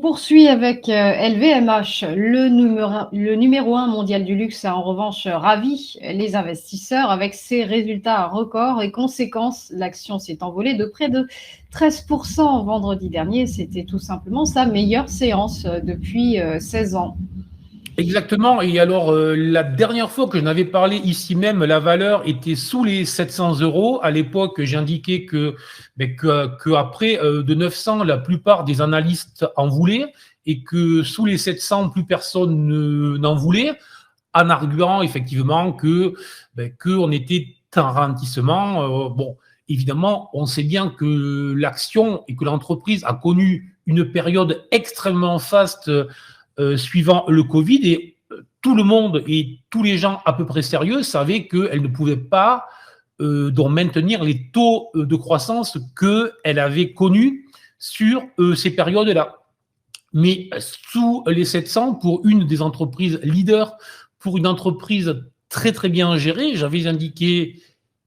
poursuit avec LVMH. Le numéro 1 mondial du luxe a en revanche ravi les investisseurs avec ses résultats records et conséquence, l'action s'est envolée de près de 13% vendredi dernier. C'était tout simplement sa meilleure séance depuis 16 ans. Exactement. Et alors, la dernière fois que je n'avais parlé ici même, la valeur était sous les 700 euros. À l'époque, j'indiquais que après de 900, la plupart des analystes en voulaient et que sous les 700, plus personne n'en voulait, en arguant effectivement qu'on était en ralentissement. Bon, évidemment, on sait bien que l'action et que l'entreprise a connu une période extrêmement faste suivant le Covid, et tout le monde et tous les gens à peu près sérieux savaient qu'elle ne pouvait pas donc maintenir les taux de croissance qu'elle avait connus sur ces périodes-là. Mais sous les 700, pour une des entreprises leaders, pour une entreprise très très bien gérée, j'avais indiqué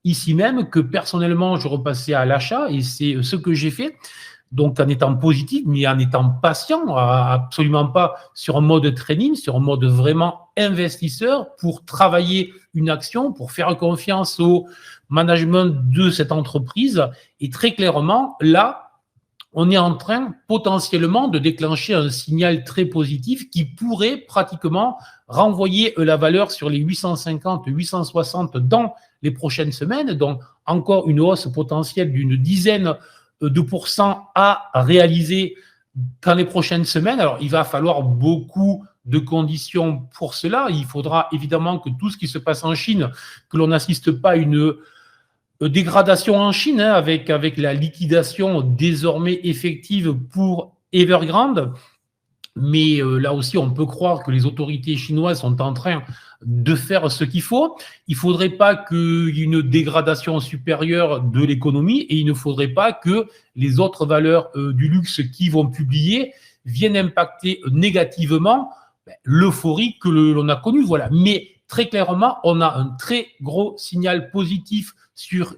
ici même que personnellement je repassais à l'achat, et c'est ce que j'ai fait. Donc en étant positif, mais en étant patient, absolument pas sur un mode trading, sur un mode vraiment investisseur pour travailler une action, pour faire confiance au management de cette entreprise. Et très clairement, là, on est en train potentiellement de déclencher un signal très positif qui pourrait pratiquement renvoyer la valeur sur les 850, 860 dans les prochaines semaines. Donc encore une hausse potentielle d'une dizaine de pourcents à réaliser dans les prochaines semaines. Alors, il va falloir beaucoup de conditions pour cela. Il faudra évidemment que tout ce qui se passe en Chine, que l'on n'assiste pas à une dégradation en Chine, avec la liquidation désormais effective pour Evergrande. Mais là aussi, on peut croire que les autorités chinoises sont en train de faire ce qu'il faut. Il ne faudrait pas qu'il y ait une dégradation supérieure de l'économie, et il ne faudrait pas que les autres valeurs du luxe qui vont publier viennent impacter négativement l'euphorie que l'on a connue. Voilà. Mais très clairement, on a un très gros signal positif sur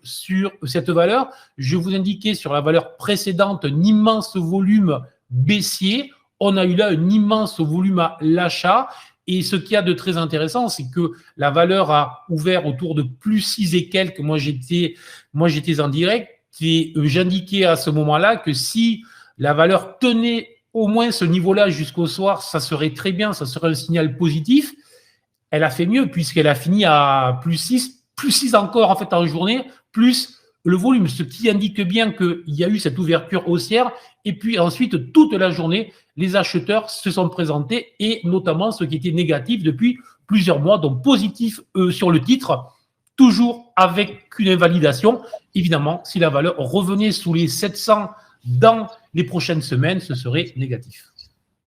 cette valeur. Je vous indiquais sur la valeur précédente un immense volume baissier. On a eu là un immense volume à l'achat. Et ce qu'il y a de très intéressant, c'est que la valeur a ouvert autour de plus 6 et quelques. Moi, j'étais en direct et j'indiquais à ce moment-là que si la valeur tenait au moins ce niveau-là jusqu'au soir, ça serait très bien, ça serait un signal positif. Elle a fait mieux puisqu'elle a fini à plus 6 encore en fait en journée, plus le volume, ce qui indique bien qu'il y a eu cette ouverture haussière. Et puis ensuite, toute la journée, les acheteurs se sont présentés, et notamment ceux qui étaient négatifs depuis plusieurs mois, donc positifs sur le titre, toujours avec une invalidation. Évidemment, si la valeur revenait sous les 700 dans les prochaines semaines, ce serait négatif.